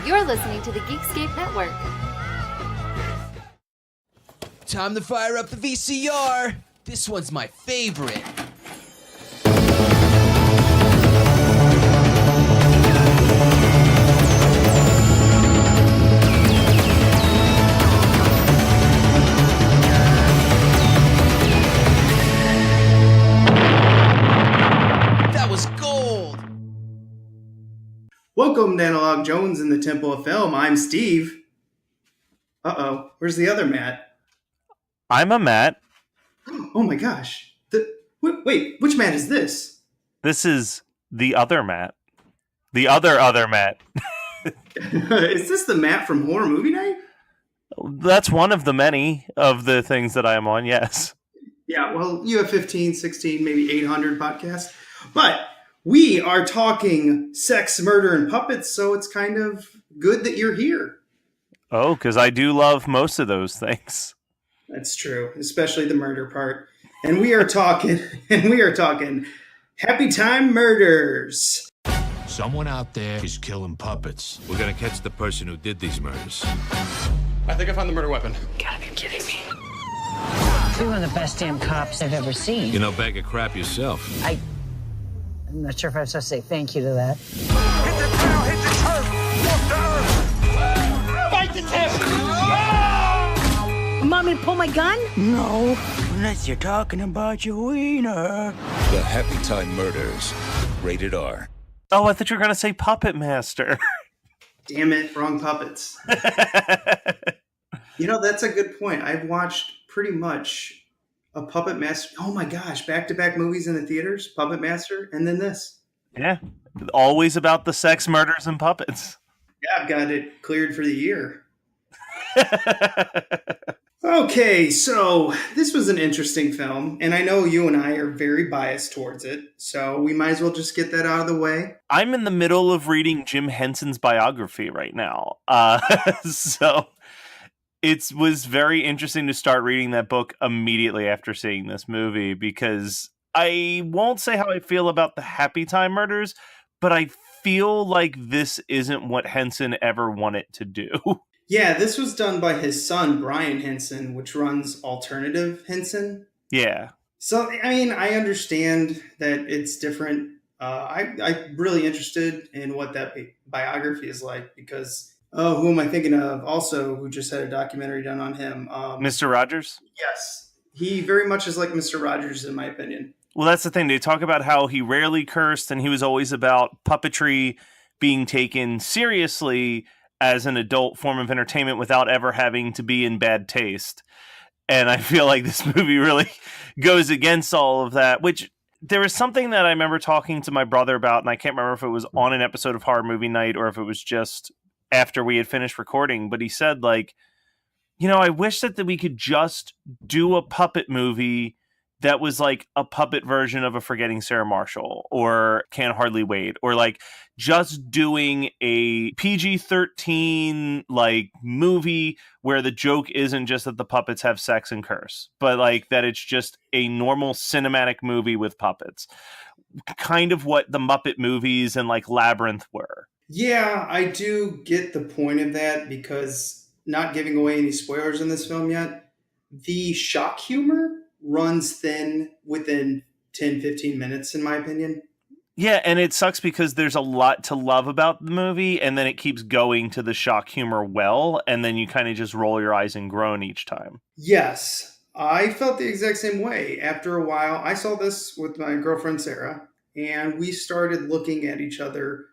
You're listening to the Geekscape Network. Time to fire up the VCR. This one's my favorite. That was gold. Welcome to Analog Jones in the Temple of Film. I'm Steve. Uh-oh, where's the other Matt? I'm a Matt. Oh my gosh. Wait, which Matt is this? This is the other Matt. The other Matt. Is this the Matt from Horror Movie Night? That's one of the many of the things that I am on, yes. Yeah, well, you have 15, 16, maybe 800 podcasts. But we are talking sex, murder, and puppets, so it's kind of good that you're here. Oh, because I do love most of those things. That's true, especially the murder part. And we are talking Happytime Murders. Someone out there is killing puppets. We're gonna catch the person who did these murders. I think I found the murder weapon. Gotta be kidding me. You're one of the best damn cops I've ever seen. You know, bag of crap yourself. I'm not sure if I'm supposed to say thank you to that. Hit the ground, hit the turf, walk the earth. Fight the tip. Want me to pull my gun? No, unless you're talking about your wiener. The Happytime Murders. Rated R. Oh, I thought you were going to say Puppet Master. Damn it, wrong puppets. You know, that's a good point. I've watched pretty much a Puppet Master. Oh my gosh, back-to-back movies in the theaters, Puppet Master, and then this. Yeah, always about the sex, murders, and puppets. Yeah, I've got it cleared for the year. Okay, so this was an interesting film, and I know you and I are very biased towards it, so we might as well just get that out of the way. I'm in the middle of reading Jim Henson's biography right now. So it was very interesting to start reading that book immediately after seeing this movie, because I won't say how I feel about the Happytime Murders, but I feel like this isn't what Henson ever wanted to do. Yeah, this was done by his son, Brian Henson, which runs Alternative Henson. Yeah. So, I mean, I understand that it's different. I'm really interested in what that biography is like because, who am I thinking of also who just had a documentary done on him? Mr. Rogers? Yes. He very much is like Mr. Rogers, in my opinion. Well, that's the thing. They talk about how he rarely cursed and he was always about puppetry being taken seriously as an adult form of entertainment without ever having to be in bad taste. And I feel like this movie really goes against all of that, which there was something that I remember talking to my brother about, and I can't remember if it was on an episode of Horror Movie Night or if it was just after we had finished recording, but he said, like, you know, I wish that we could just do a puppet movie that was like a puppet version of a Forgetting Sarah Marshall or Can't Hardly Wait, or like just doing a PG-13 like movie where the joke isn't just that the puppets have sex and curse, but like that it's just a normal cinematic movie with puppets. Kind of what the Muppet movies and like Labyrinth were. Yeah, I do get the point of that because not giving away any spoilers in this film yet, the shock humor runs thin within 10, 15 minutes, in my opinion. Yeah, and it sucks because there's a lot to love about the movie, and then it keeps going to the shock humor well, and then you kind of just roll your eyes and groan each time. Yes, I felt the exact same way. After a while, I saw this with my girlfriend, Sarah, and we started looking at each other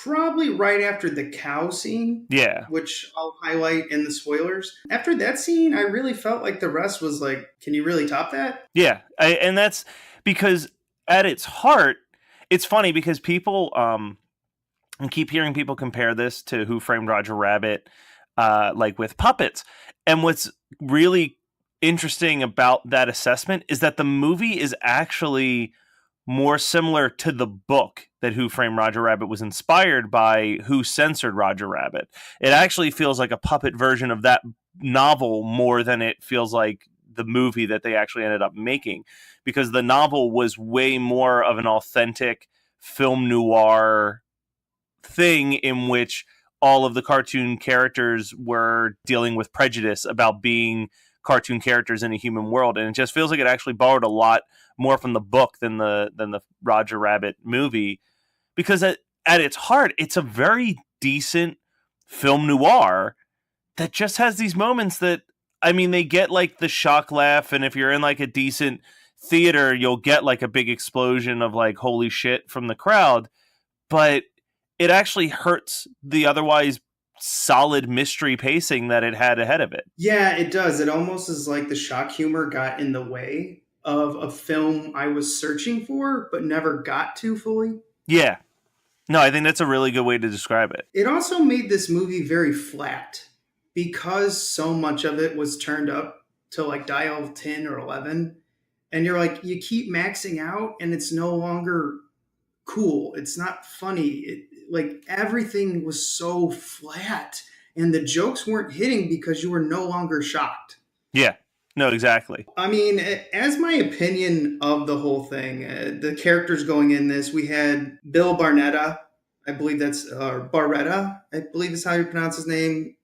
probably right after the cow scene. Yeah. Which I'll highlight in the spoilers. After that scene, I really felt like the rest was like, can you really top that? Yeah. And that's because at its heart, it's funny because people, I keep hearing people compare this to Who Framed Roger Rabbit, like with puppets. And what's really interesting about that assessment is that the movie is actually more similar to the book that Who Framed Roger Rabbit was inspired by, Who Censored Roger Rabbit. It actually feels like a puppet version of that novel more than it feels like the movie that they actually ended up making, because the novel was way more of an authentic film noir thing in which all of the cartoon characters were dealing with prejudice about being cartoon characters in a human world, and it just feels like it actually borrowed a lot more from the book than the Roger Rabbit movie, because at its heart, it's a very decent film noir that just has these moments that, I mean, they get like the shock laugh, and if you're in like a decent theater, you'll get like a big explosion of like holy shit from the crowd, but it actually hurts the otherwise solid mystery pacing that it had ahead of it. Yeah, it does. It almost is like the shock humor got in the way of a film I was searching for, but never got to fully. Yeah. No, I think that's a really good way to describe it. It also made this movie very flat because so much of it was turned up to like dial 10 or 11. And you're like, you keep maxing out and it's no longer cool. It's not funny. Like everything was so flat and the jokes weren't hitting because you were no longer shocked. Yeah, no, exactly. I mean, as my opinion of the whole thing, the characters going in this, we had Bill Barnetta. I believe that's Barretta, I believe is how you pronounce his name.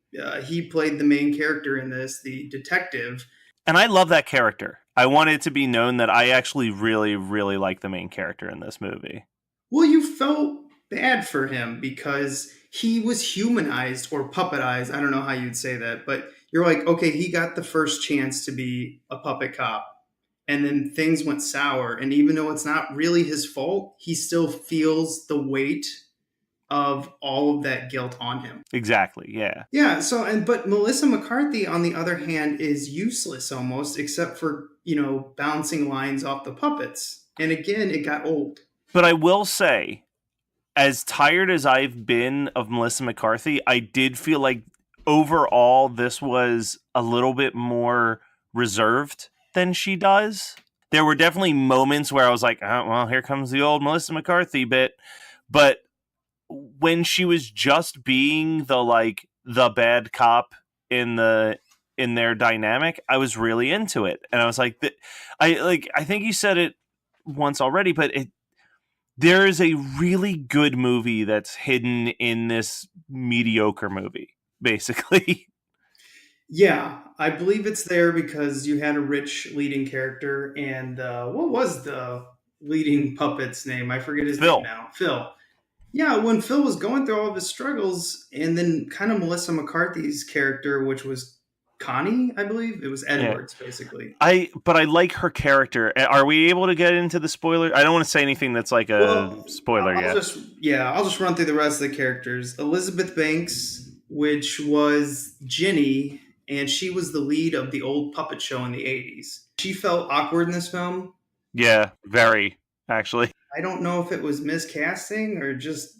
He played the main character in this, the detective. And I love that character. I want it to be known that I actually really, really like the main character in this movie. Well, you felt bad for him because he was humanized or puppetized. I don't know how you'd say that, but you're like, okay, he got the first chance to be a puppet cop, and then things went sour. And even though it's not really his fault, he still feels the weight of all of that guilt on him. Exactly, yeah. Yeah, but Melissa McCarthy, on the other hand, is useless almost, except for, bouncing lines off the puppets. And again, it got old. But I will say, as tired as I've been of Melissa McCarthy, I did feel like overall this was a little bit more reserved than she does. There were definitely moments where I was like, oh, well, here comes the old Melissa McCarthy bit. But when she was just being the bad cop in their dynamic, I was really into it. And I was like, I think you said it once already, but there is a really good movie that's hidden in this mediocre movie, basically. Yeah, I believe it's there because you had a rich leading character, and what was the leading puppet's name? I forget his name now. Phil. Yeah, when Phil was going through all of his struggles, and then kind of Melissa McCarthy's character, which was Connie, I believe. It was Edwards, basically. But I like her character. Are we able to get into the spoiler? I don't want to say anything that's like a spoiler yet. I'll just run through the rest of the characters. Elizabeth Banks, which was Ginny, and she was the lead of the old puppet show in the 80s. She felt awkward in this film. Yeah, very, actually. I don't know if it was miscasting or just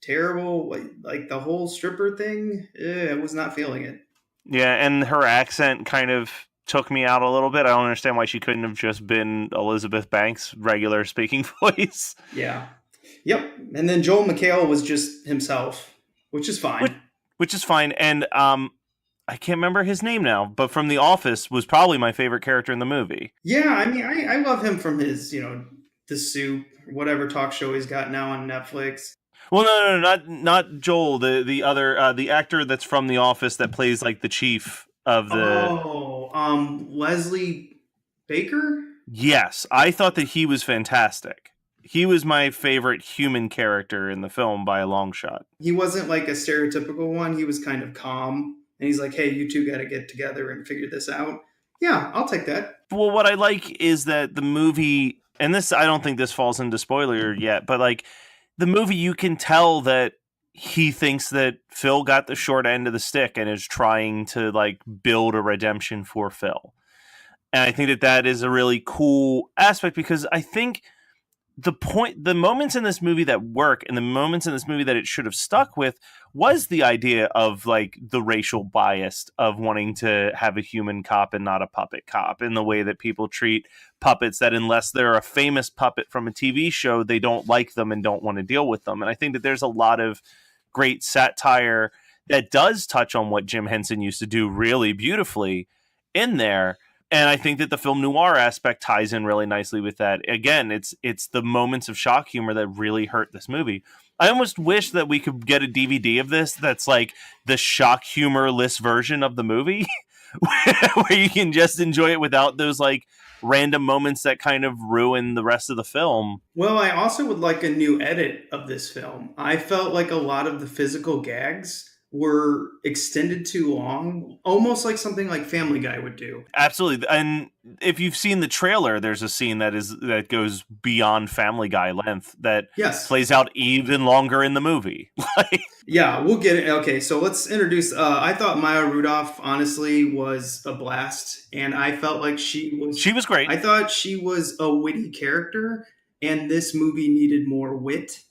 terrible. Like the whole stripper thing, I was not feeling it. Yeah, and her accent kind of took me out a little bit. I don't understand why she couldn't have just been Elizabeth Banks' regular speaking voice. Yeah. Yep. And then Joel McHale was just himself, which is fine. Which is fine. And I can't remember his name now, but from The Office was probably my favorite character in the movie. Yeah, I mean, I love him from his, The Soup, whatever talk show he's got now on Netflix. Well, no, not Joel. The other the actor that's from The Office that plays like the chief of the. Leslie Baker. Yes, I thought that he was fantastic. He was my favorite human character in the film by a long shot. He wasn't like a stereotypical one. He was kind of calm, and he's like, "Hey, you two got to get together and figure this out." Yeah, I'll take that. Well, what I like is that the movie, and this I don't think this falls into spoiler yet, but like. The movie, you can tell that he thinks that Phil got the short end of the stick and is trying to like build a redemption for Phil. And I think that is a really cool aspect because I think the moments in this movie that work and the moments in this movie that it should have stuck with was the idea of like the racial bias of wanting to have a human cop and not a puppet cop, in the way that people treat puppets, that unless they're a famous puppet from a TV show, they don't like them and don't want to deal with them. And I think that there's a lot of great satire that does touch on what Jim Henson used to do really beautifully in there. And I think that the film noir aspect ties in really nicely with that. Again, it's the moments of shock humor that really hurt this movie. I almost wish that we could get a DVD of this that's like the shock humorless version of the movie, where you can just enjoy it without those like random moments that kind of ruin the rest of the film. Well, I also would like a new edit of this film. I felt like a lot of the physical gags were extended too long, almost like something like Family Guy would do. Absolutely. And if you've seen the trailer, there's a scene that goes beyond Family Guy length that plays out even longer in the movie. Yeah, we'll get it. Okay, so let's introduce. I thought Maya Rudolph, honestly, was a blast, and I felt like she was great. I thought she was a witty character, and this movie needed more wit,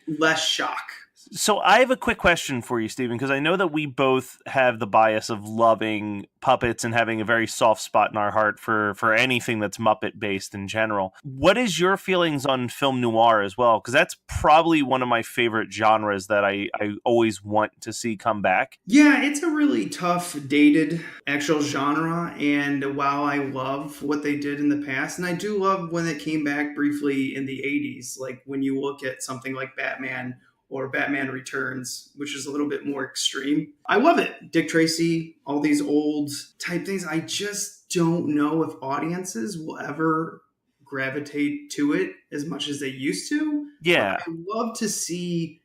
less shock. So I have a quick question for you, Stephen, because I know that we both have the bias of loving puppets and having a very soft spot in our heart for anything that's Muppet-based in general. What is your feelings on film noir as well? Because that's probably one of my favorite genres that I always want to see come back. Yeah, it's a really tough, dated actual genre, and while I love what they did in the past, and I do love when it came back briefly in the 80s, like when you look at something like Batman or Batman Returns, which is a little bit more extreme. I love it. Dick Tracy, all these old type things. I just don't know if audiences will ever gravitate to it as much as they used to. Yeah. But I love to see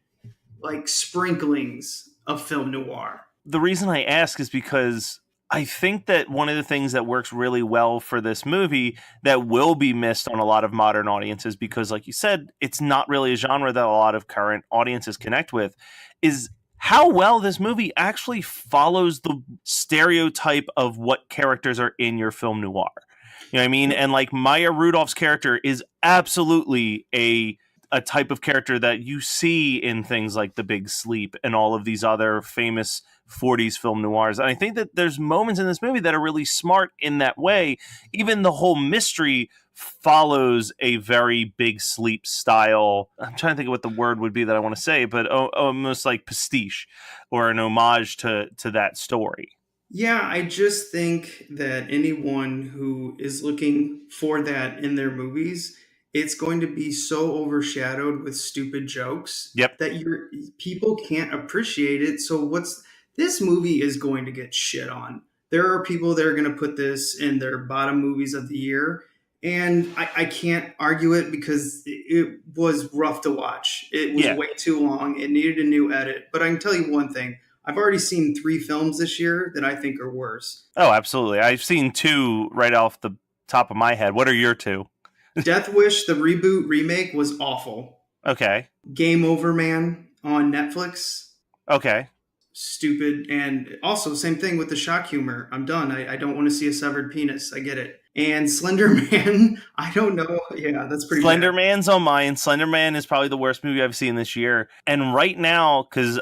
like sprinklings of film noir. The reason I ask is because I think that one of the things that works really well for this movie that will be missed on a lot of modern audiences, because like you said, it's not really a genre that a lot of current audiences connect with, is how well this movie actually follows the stereotype of what characters are in your film noir. You know what I mean? And like Maya Rudolph's character is absolutely a type of character that you see in things like The Big Sleep and all of these other famous 40s film noirs. And I think that there's moments in this movie that are really smart in that way. Even the whole mystery follows a very Big Sleep style. I'm trying to think of what the word would be that I want to say, but almost like pastiche or an homage to that story. Yeah, I just think that anyone who is looking for that in their movies, it's going to be so overshadowed with stupid jokes that people can't appreciate it. So this movie is going to get shit on. There are people that are going to put this in their bottom movies of the year, and I can't argue it because it was rough to watch. It was way too long. It needed a new edit. But I can tell you one thing. I've already seen 3 films this year that I think are worse. Oh, absolutely. I've seen 2 right off the top of my head. What are your 2? Death Wish, the reboot remake, was awful. Okay. Game Over Man on Netflix. Okay. Stupid. And also, same thing with the shock humor. I'm done. I don't want to see a severed penis. I get it. And Slender Man, I don't know. Yeah, that's pretty Slender bad. Man's on mine. Slender Man is probably the worst movie I've seen this year. And right now, because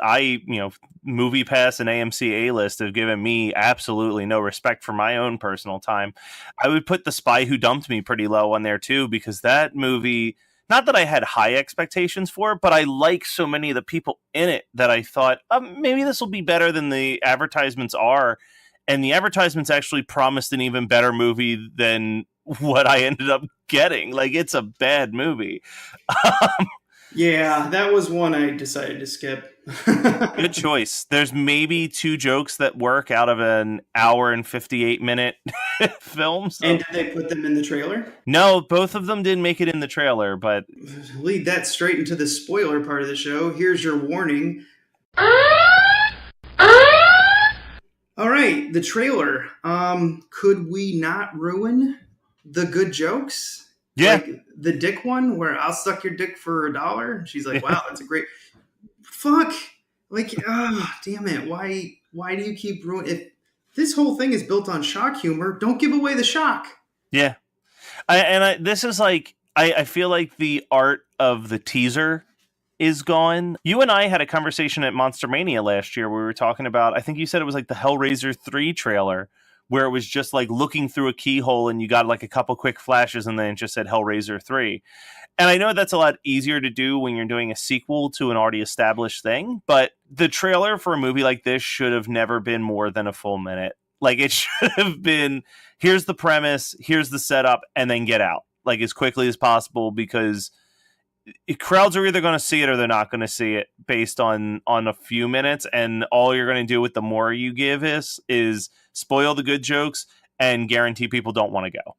Movie Pass and AMC A-List have given me absolutely no respect for my own personal time, I would put The Spy Who Dumped Me pretty low on there too, because that movie, not that I had high expectations for it, but I like so many of the people in it that I thought, maybe this will be better than the advertisements are. And the advertisements actually promised an even better movie than what I ended up getting. Like, it's a bad movie. Yeah, that was one I decided to skip. Good choice. There's maybe 2 jokes that work out of an hour and 58-minute film. So. And did they put them in the trailer? No, both of them didn't make it in the trailer, but... Lead that straight into the spoiler part of the show. Here's your warning. All right, the trailer. Could we not ruin the good jokes? Yeah. Like the dick one where I'll suck your dick for $1. She's like, wow, that's a great... Fuck. Like, damn it. Why do you keep ruining... If this whole thing is built on shock humor, don't give away the shock. Yeah. This is like... I feel like the art of the teaser is gone. You and I had a conversation at Monster Mania last year where we were talking about, I think you said it was like the Hellraiser 3 trailer, where it was just like looking through a keyhole and you got like a couple quick flashes and then it just said Hellraiser 3. And I know that's a lot easier to do when you're doing a sequel to an already established thing, but the trailer for a movie like this should have never been more than a full minute. Like, it should have been, here's the premise, here's the setup, and then get out, like, as quickly as possible, because crowds are either going to see it or they're not going to see it based on a few minutes, and all you're going to do with the more you give is spoil the good jokes and guarantee people don't want to go.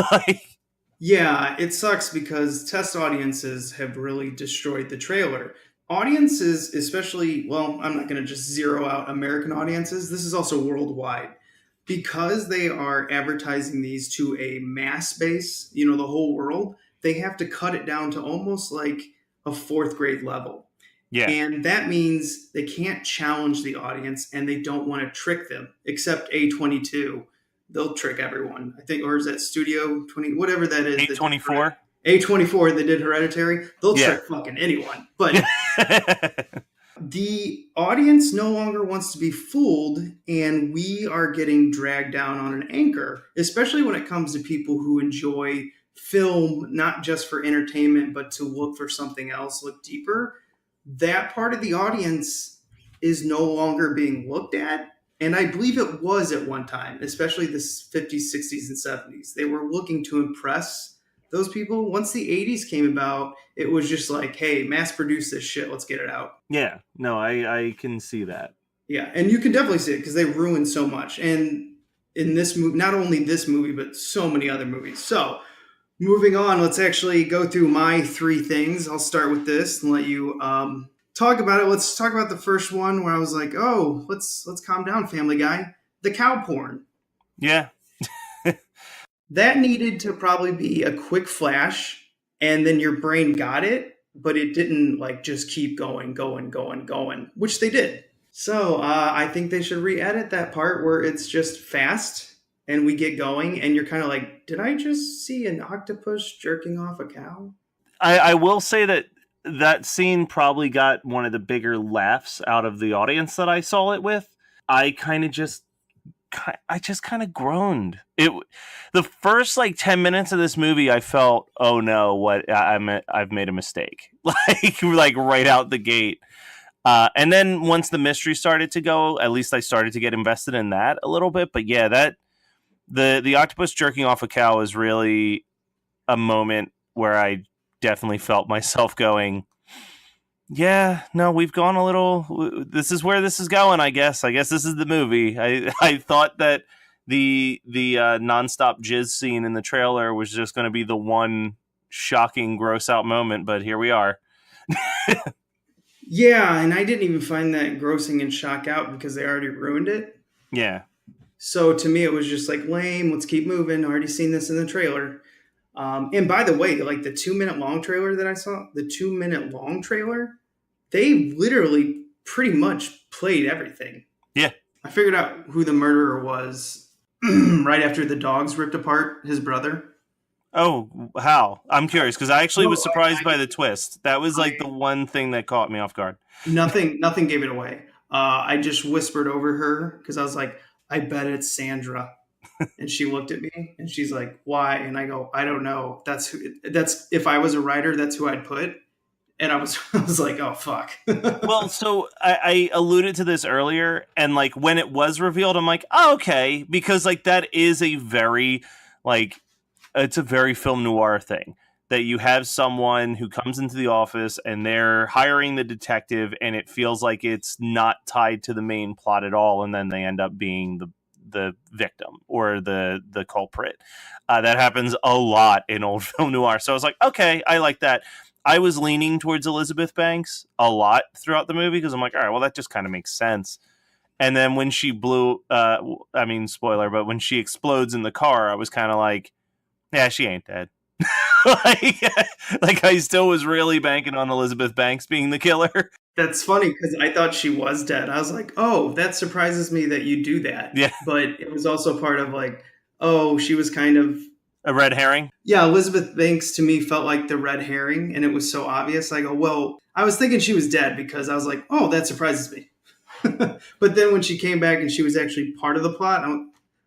Like, yeah, it sucks because test audiences have really destroyed the trailer. Audiences, especially, well, I'm not going to just zero out American audiences. This is also worldwide. Because they are advertising these to a mass base, the whole world, they have to cut it down to almost like a fourth grade level. yeah. And that means they can't challenge the audience and they don't want to trick them, except A22. They'll trick everyone, I think, or is that Studio 20, whatever that is. A24? A24, they did Hereditary. They'll trick fucking anyone. But the audience no longer wants to be fooled, and we are getting dragged down on an anchor, especially when it comes to people who enjoy film, not just for entertainment, but to look for something else, look deeper. That part of the audience is no longer being looked at. And I believe it was at one time, especially the 50s, 60s, and 70s. They were looking to impress those people. Once the 80s came about, it was just like, hey, mass produce this shit. Let's get it out. Yeah. No, I can see that. Yeah. And you can definitely see it because they ruined so much. And in this movie, not only this movie, but so many other movies. So moving on, let's actually go through my 3 things. I'll start with this and let you talk about it. Let's talk about the first one where I was like, oh, let's calm down, Family Guy. The cow porn. Yeah. That needed to probably be a quick flash, and then your brain got it, but it didn't like just keep going, which they did. So I think they should re-edit that part where it's just fast and we get going, and you're kind of like, did I just see an octopus jerking off a cow? I will say that scene probably got one of the bigger laughs out of the audience that I saw it with. I just kind of groaned. The first like 10 minutes of this movie, I felt, oh no, I've made a mistake. like right out the gate. And then once the mystery started to go, at least I started to get invested in that a little bit. But yeah, that the octopus jerking off a cow is really a moment where I definitely felt myself going, yeah, no, we've gone a little, this is where this is going, I guess this is the movie. I thought that the nonstop jizz scene in the trailer was just going to be the one shocking gross out moment, but here we are. Yeah, and I didn't even find that grossing and shock out because they already ruined it. Yeah. So to me, it was just like lame. Let's keep moving. Already seen this in the trailer. And by the way, like the 2-minute long trailer that I saw, they literally pretty much played everything. Yeah. I figured out who the murderer was right after the dogs ripped apart his brother. Oh, how? I'm curious because I actually was surprised by the twist. That was like the one thing that caught me off guard. Nothing gave it away. I just whispered over her because I was like, I bet it's Sandra. And she looked at me and she's like, why? And I go, I don't know. That's if I was a writer, that's who I'd put. And I was like, oh, fuck. Well, so I alluded to this earlier. And like when it was revealed, I'm like, oh, okay. Because like that is a very like it's a very film noir thing that you have someone who comes into the office and they're hiring the detective and it feels like it's not tied to the main plot at all. And then they end up being the victim or the culprit. That happens a lot in old film noir. So I was like, okay, I like that. I was leaning towards Elizabeth Banks a lot throughout the movie because I'm like, all right, well, that just kind of makes sense. And then when she spoiler, but when she explodes in the car, I was kind of like, yeah, she ain't dead. like I still was really banking on Elizabeth Banks being the killer. That's funny because I thought she was dead. I was like, oh, that surprises me that you do that. Yeah. But it was also part of like, oh, she was kind of a red herring. Yeah, Elizabeth Banks to me felt like the red herring, and it was so obvious. I go, well, I was thinking she was dead because I was like, oh, that surprises me. But then when she came back and she was actually part of the plot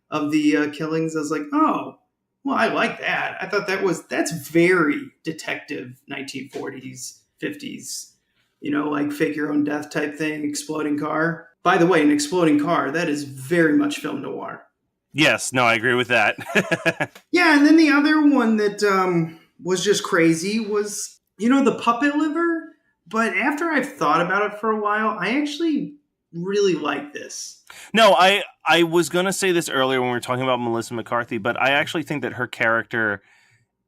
of the killings, I was like, oh, well, I like that. I thought that's very detective 1940s, 50s. like fake your own death type thing, exploding car. By the way, an exploding car, that is very much film noir. Yes, no, I agree with that. Yeah, and then the other one that was just crazy was, the puppet liver. But after I've thought about it for a while, I actually really like this. No, I was going to say this earlier when we were talking about Melissa McCarthy, but I actually think that her character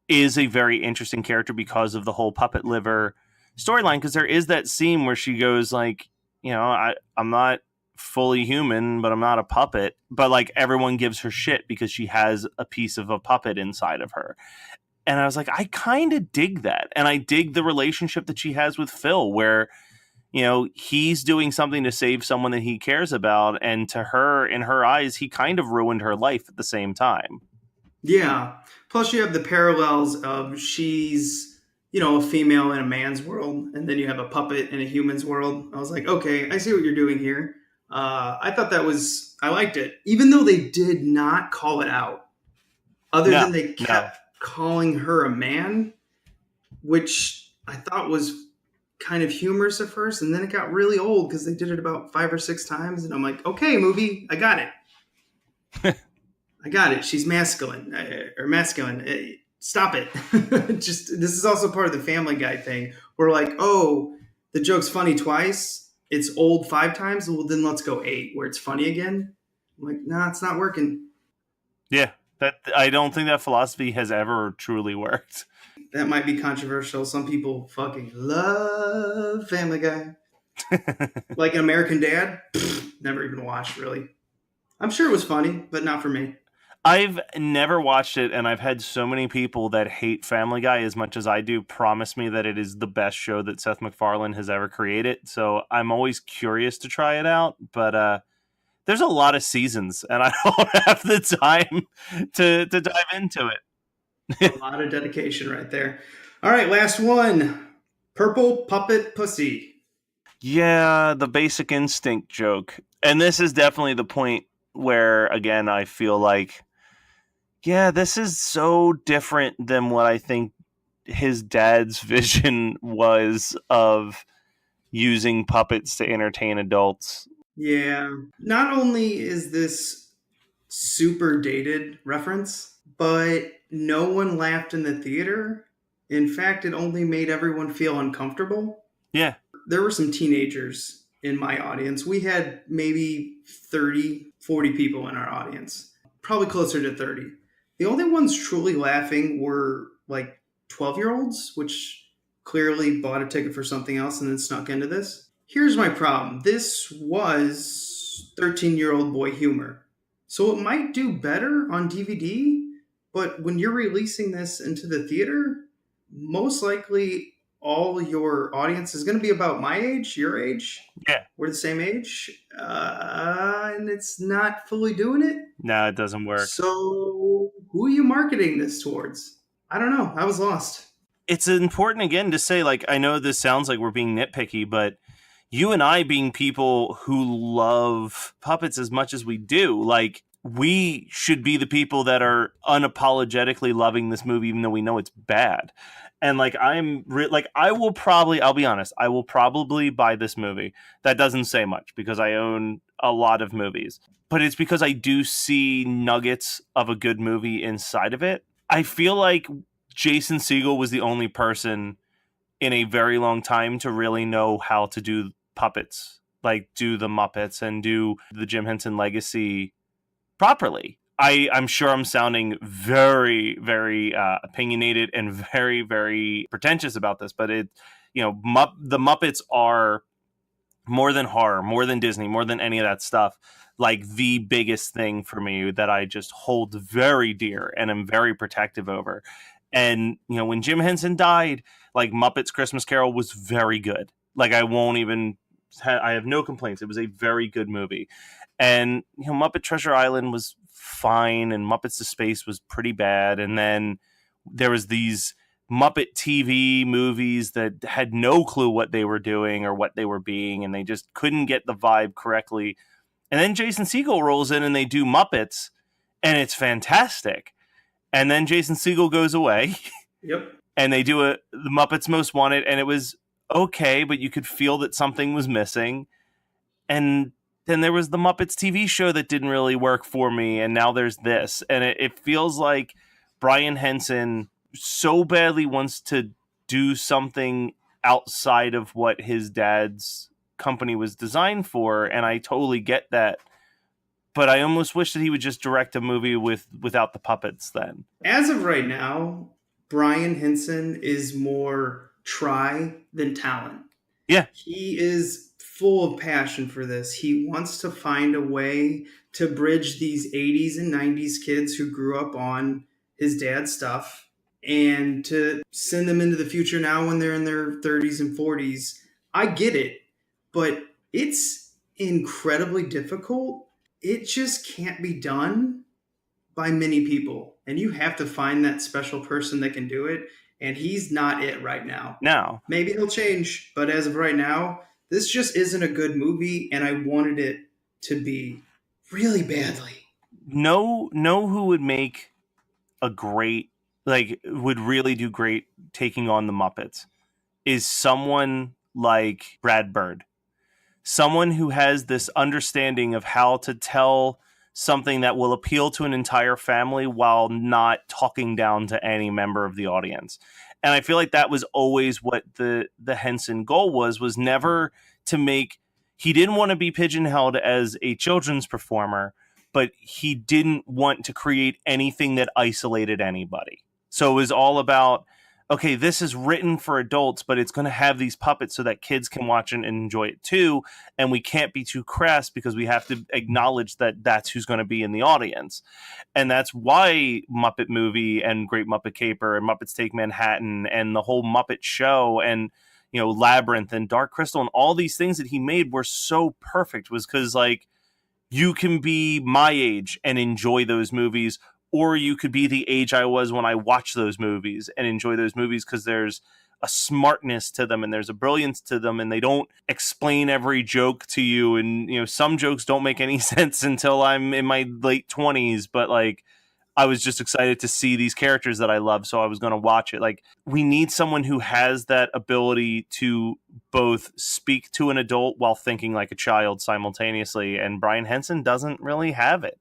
is a very interesting character because of the whole puppet liver storyline, because there is that scene where she goes like, I'm not fully human, but I'm not a puppet, but like everyone gives her shit because she has a piece of a puppet inside of her. And I was like, I kind of dig that. And I dig the relationship that she has with Phil, where, he's doing something to save someone that he cares about. And to her, in her eyes, he kind of ruined her life at the same time. Yeah. Plus you have the parallels of she's, a female in a man's world. And then you have a puppet in a human's world. I was like, okay, I see what you're doing here. I thought I liked it. Even though they did not call it out. Other than they kept calling her a man, which I thought was kind of humorous at first, and then it got really old because they did it about 5 or 6 times, and I'm like, okay, movie, I got it. I got it. She's masculine. Stop it. This is also part of the Family Guy thing. We're like, oh, the joke's funny twice. It's old 5 times. Well, then let's go 8 where it's funny again. I'm like, nah, it's not working. Yeah. I don't think that philosophy has ever truly worked. That might be controversial. Some people fucking love Family Guy. Like an American Dad? Never even watched, really. I'm sure it was funny, but not for me. I've never watched it, and I've had so many people that hate Family Guy as much as I do promise me that it is the best show that Seth MacFarlane has ever created. So I'm always curious to try it out, but there's a lot of seasons, and I don't have the time to dive into it. A lot of dedication right there. All right, last one. Purple Puppet Pussy. Yeah, the Basic Instinct joke. And this is definitely the point where, again, I feel like, yeah, this is so different than what I think his dad's vision was of using puppets to entertain adults. Yeah. Not only is this super dated reference, but no one laughed in the theater. In fact, it only made everyone feel uncomfortable. Yeah. There were some teenagers in my audience. We had maybe 30, 40 people in our audience. Probably closer to 30. The only ones truly laughing were like 12-year-olds, which clearly bought a ticket for something else and then snuck into this. Here's my problem. This was 13-year-old boy humor. So it might do better on DVD, but when you're releasing this into the theater, most likely all your audience is going to be about my age, your age. Yeah. We're the same age. And it's not fully doing it. No, it doesn't work. So who are you marketing this towards? I don't know. I was lost. It's important, again, to say, like, I know this sounds like we're being nitpicky, but you and I being people who love puppets as much as we do, like, we should be the people that are unapologetically loving this movie, even though we know it's bad. And like, I'll be honest, I will probably buy this movie. That doesn't say much because I own a lot of movies, but it's because I do see nuggets of a good movie inside of it. I feel like Jason Segel was the only person in a very long time to really know how to do puppets, like do the Muppets and do the Jim Henson legacy properly. I'm sure I'm sounding very, very opinionated and very, very pretentious about this, but the Muppets are more than horror, more than Disney, more than any of that stuff, like the biggest thing for me that I just hold very dear and am very protective over. And, when Jim Henson died, like Muppets Christmas Carol was very good. Like I have no complaints. It was a very good movie. And, Muppet Treasure Island was fine, and Muppets to Space was pretty bad. And then there was these Muppet TV movies that had no clue what they were doing or what they were being, and they just couldn't get the vibe correctly. And then Jason Segel rolls in and they do Muppets, and it's fantastic. And then Jason Segel goes away. Yep. And they do the Muppets Most Wanted, and it was okay, but you could feel that something was missing. And then there was the Muppets TV show that didn't really work for me, and now there's this. And it feels like Brian Henson so badly wants to do something outside of what his dad's company was designed for, and I totally get that. But I almost wish that he would just direct a movie without the puppets then. As of right now, Brian Henson is more try than talent. Yeah. He is full of passion for this. He wants to find a way to bridge these 80s and 90s kids who grew up on his dad's stuff and to send them into the future now when they're in their 30s and 40s. I get it, but it's incredibly difficult. It just can't be done by many people. And you have to find that special person that can do it. And he's not it right now. No. Maybe he'll change, but as of right now, this just isn't a good movie, and I wanted it to be really badly. Know who would make a great, would really do great taking on the Muppets is someone like Brad Bird. Someone who has this understanding of how to tell something that will appeal to an entire family while not talking down to any member of the audience. And I feel like that was always what the Henson goal was never to make, he didn't want to be pigeonholed as a children's performer, but he didn't want to create anything that isolated anybody. So it was all about, okay, this is written for adults, but it's going to have these puppets so that kids can watch and enjoy it too. And we can't be too crass because we have to acknowledge that that's who's going to be in the audience. And that's why Muppet Movie and Great Muppet Caper and Muppets Take Manhattan and the whole Muppet Show and, Labyrinth and Dark Crystal and all these things that he made were so perfect, was because you can be my age and enjoy those movies, or you could be the age I was when I watched those movies and enjoy those movies because there's a smartness to them and there's a brilliance to them, and they don't explain every joke to you. And, some jokes don't make any sense until I'm in my late 20s, but I was just excited to see these characters that I love, so I was going to watch it. We need someone who has that ability to both speak to an adult while thinking like a child simultaneously, and Brian Henson doesn't really have it.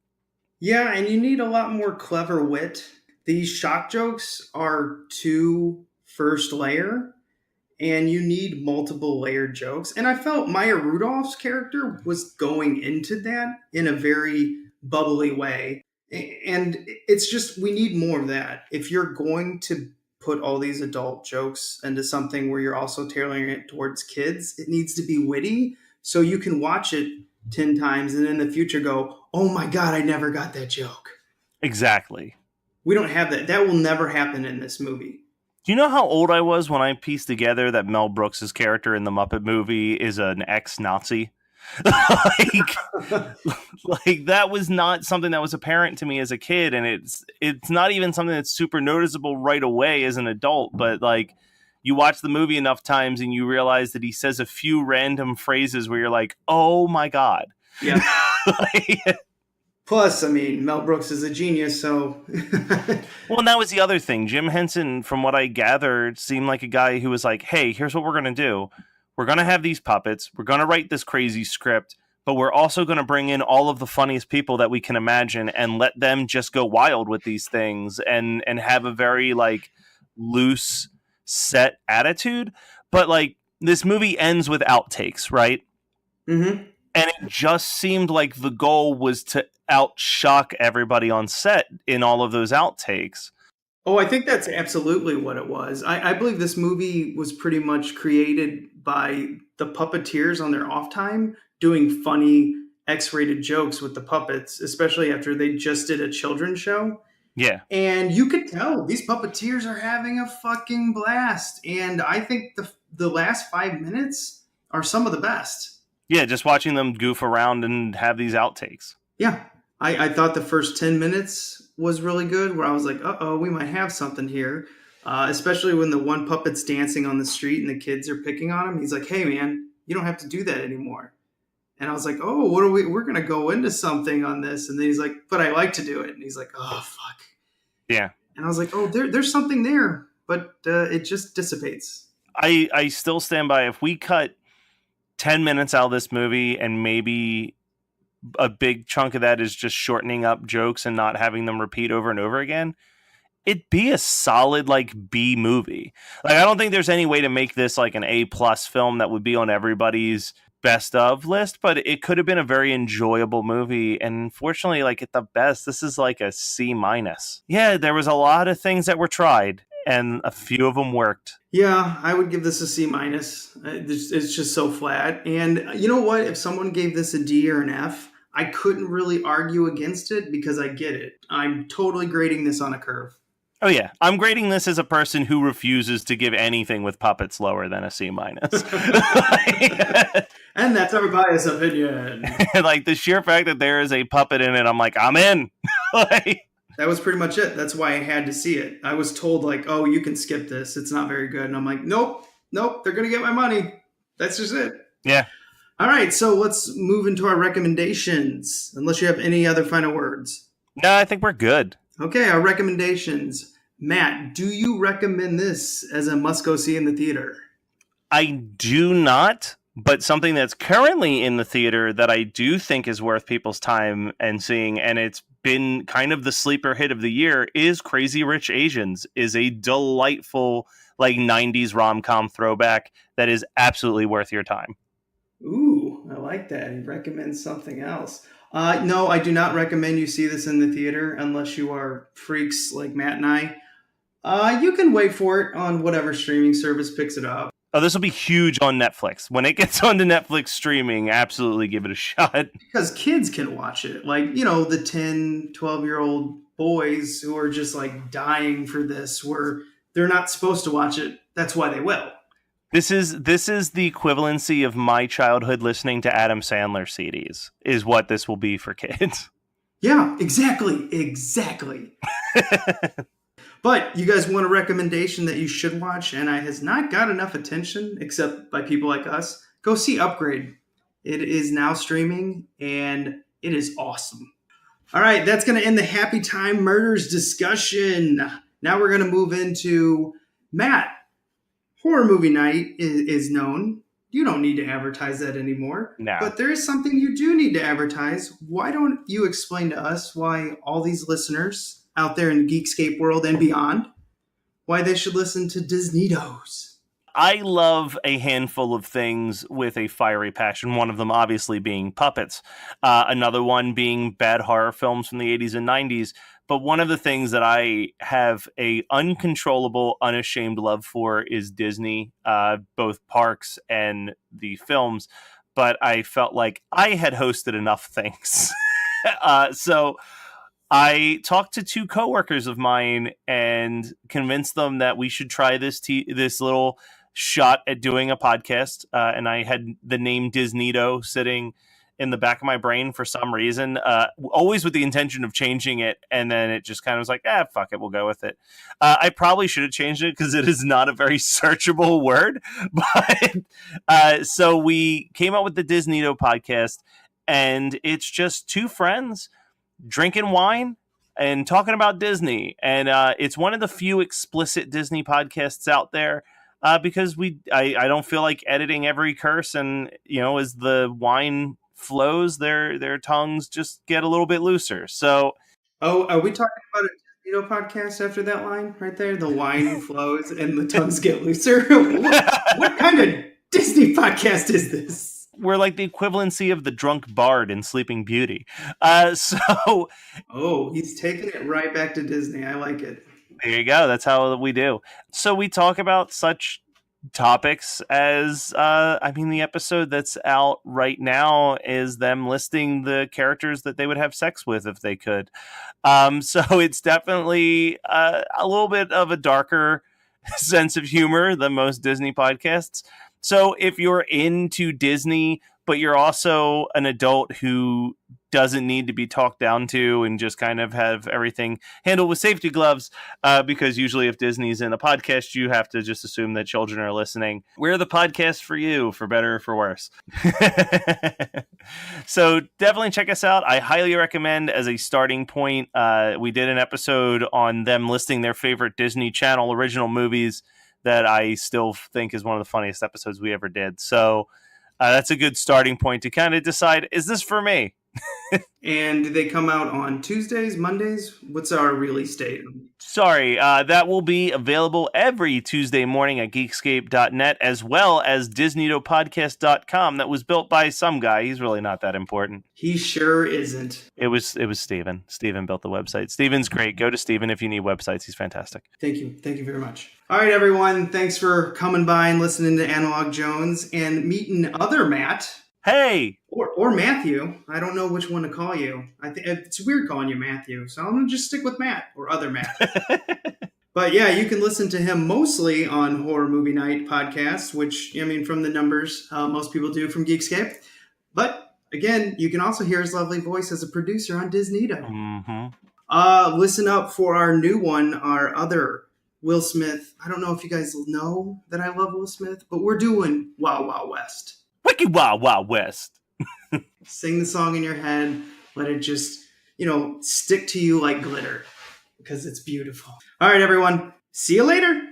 Yeah, and you need a lot more clever wit. These shock jokes are too first layer, and you need multiple layered jokes. And I felt Maya Rudolph's character was going into that in a very bubbly way. And it's just, we need more of that. If you're going to put all these adult jokes into something where you're also tailoring it towards kids, it needs to be witty so you can watch it 10 times and in the future go, oh my God, I never got that joke. Exactly. We don't have that. That will never happen in this movie. Do you know how old I was when I pieced together that Mel Brooks' character in the Muppet Movie is an ex-Nazi? That was not something that was apparent to me as a kid, and it's not even something that's super noticeable right away as an adult, but you watch the movie enough times and you realize that he says a few random phrases where you're like, oh my God. Yeah. Plus, Mel Brooks is a genius, so... Well, and that was the other thing. Jim Henson, from what I gathered, seemed like a guy who was like, hey, here's what we're going to do. We're going to have these puppets. We're going to write this crazy script, but we're also going to bring in all of the funniest people that we can imagine and let them just go wild with these things and have a very loose set attitude. But this movie ends with outtakes, right? Mm-hmm. And it just seemed like the goal was to outshock everybody on set in all of those outtakes. Oh, I think that's absolutely what it was. I believe this movie was pretty much created by the puppeteers on their off time doing funny X-rated jokes with the puppets, especially after they just did a children's show. Yeah. And you could tell these puppeteers are having a fucking blast. And I think the last 5 minutes are some of the best. Yeah, just watching them goof around and have these outtakes. Yeah. I thought the first 10 minutes was really good, where I was like, uh-oh, we might have something here. Especially when the one puppet's dancing on the street and the kids are picking on him. He's like, hey, man, you don't have to do that anymore. And I was like, oh, we're going to go into something on this. And then he's like, but I like to do it. And he's like, oh, fuck. Yeah. And I was like, oh, there's something there, but it just dissipates. I still stand by, if we cut 10 minutes out of this movie and maybe a big chunk of that is just shortening up jokes and not having them repeat over and over again, it'd be a solid like B movie. Like, I don't think there's any way to make this like an A+ film that would be on everybody's best of list, but it could have been a very enjoyable movie. And fortunately, like at the best, this is like a C-. Yeah, there was a lot of things that were tried and a few of them worked. Yeah, I would give this a C-. It's just so flat. And you know what? If someone gave this a D or an F, I couldn't really argue against it because I get it. I'm totally grading this on a curve. Oh yeah, I'm grading this as a person who refuses to give anything with puppets lower than a C-. And that's our biased opinion. Like, the sheer fact that there is a puppet in it, I'm like, I'm in. Like, that was pretty much it. That's why I had to see it. I was told, like, oh, you can skip this. It's not very good. And I'm like, nope, they're going to get my money. That's just it. Yeah. All right, so let's move into our recommendations, unless you have any other final words. No, I think we're good. Okay, our recommendations. Matt, do you recommend this as a must-go-see in the theater? I do not, but something that's currently in the theater that I do think is worth people's time and seeing, and it's been kind of the sleeper hit of the year, is Crazy Rich Asians. Is a delightful, like, 90s rom-com throwback that is absolutely worth your time. Ooh, I like that. He recommends something else. No, I do not recommend you see this in the theater unless you are freaks like Matt and I. You can wait for it on whatever streaming service picks it up. Oh, this will be huge on Netflix. When it gets onto Netflix streaming, absolutely give it a shot. Because kids can watch it. Like, you know, the 10, 12-year-old boys who are just like dying for this, where they're not supposed to watch it. That's why they will. This is the equivalency of my childhood listening to Adam Sandler CDs, is what this will be for kids. Yeah, exactly. But you guys want a recommendation that you should watch, and it has not got enough attention, except by people like us. Go see Upgrade. It is now streaming, and it is awesome. All right, that's going to end the Happytime Murders discussion. Now we're going to move into Matt. Horror Movie Night is known. You don't need to advertise that anymore. No. But there is something you do need to advertise. Why don't you explain to us why all these listeners out there in Geekscape world and beyond, why they should listen to Disneydos? I love a handful of things with a fiery passion. One of them obviously being puppets. Another one being bad horror films from the 80s and 90s. But one of the things that I have a uncontrollable, unashamed love for is Disney, both parks and the films. But I felt like I had hosted enough things. So I talked to two coworkers of mine and convinced them that we should try this little shot at doing a podcast. And I had the name Disneydo sitting in the back of my brain for some reason, always with the intention of changing it. And then it just kind of was like, fuck it, we'll go with it. I probably should have changed it because it is not a very searchable word. But so we came up with the Disneydo podcast, and it's just two friends drinking wine and talking about Disney. And it's one of the few explicit Disney podcasts out there. Because I don't feel like editing every curse, and as the wine flows, their tongues just get a little bit looser. So, are we talking about a Disneydo podcast after that line right there? The wine flows and the tongues get looser. What kind of Disney podcast is this? We're like the equivalency of the drunk bard in Sleeping Beauty. He's taking it right back to Disney. I like it. There you go. That's how we do. So we talk about such topics as, the episode that's out right now is them listing the characters that they would have sex with if they could. So it's definitely a little bit of a darker sense of humor than most Disney podcasts. So if you're into Disney, but you're also an adult who doesn't need to be talked down to and just kind of have everything handled with safety gloves, because usually if Disney's in a podcast, you have to just assume that children are listening. We're the podcast for you, for better or for worse. So definitely check us out. I highly recommend as a starting point. We did an episode on them listing their favorite Disney Channel original movies that I still think is one of the funniest episodes we ever did. So that's a good starting point to kind of decide, is this for me? And do they come out on Tuesdays, Mondays? What's our release date? Sorry, that will be available every Tuesday morning at Geekscape.net, as well as DisneyTopodcast.com. That was built by some guy. He's really not that important. He sure isn't. It was Steven. Steven built the website. Steven's great. Go to Steven if you need websites. He's fantastic. Thank you. Thank you very much. All right, everyone. Thanks for coming by and listening to Analog Jones and meeting other Matt. Hey! Or Matthew. I don't know which one to call you. I think it's weird calling you Matthew, so I'm going to just stick with Matt or other Matt. But yeah, you can listen to him mostly on Horror Movie Night podcast, which, I mean, from the numbers, most people do from Geekscape. But again, you can also hear his lovely voice as a producer on Disneyto. Mm-hmm. Listen up for our new one, our other Will Smith. I don't know if you guys know that I love Will Smith, but we're doing Wild Wild West. Wicked Wild Wild West. Sing the song in your head. Let it just, stick to you like glitter. Because it's beautiful. All right, everyone. See you later.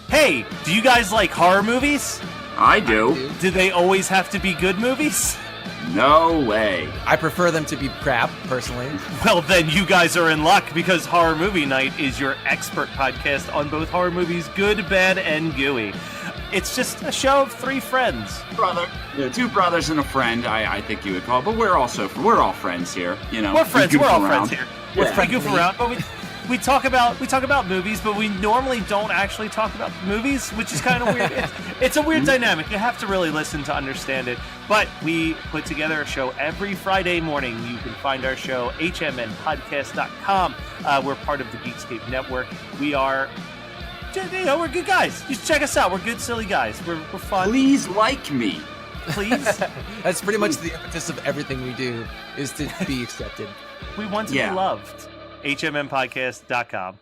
Hey, do you guys like horror movies? I do. Do they always have to be good movies? No way. I prefer them to be crap, personally. Well, then you guys are in luck, because Horror Movie Night is your expert podcast on both horror movies, good, bad, and gooey. It's just a show of three friends. Two brothers and a friend, I think you would call it. But we're all friends here, We're friends. We're all friends here. Yeah. We goof around, but we talk about movies, but we normally don't actually talk about movies, which is kind of weird. It's a weird dynamic. You have to really listen to understand it. But we put together a show every Friday morning. You can find our show hmnpodcast.com. We're part of the Geekscape network. We are, we're good guys. Just check us out. We're good, silly guys. We're fun. Please like me. Please. That's pretty much the impetus of everything we do, is to be accepted. We want to be loved. hmnpodcast.com.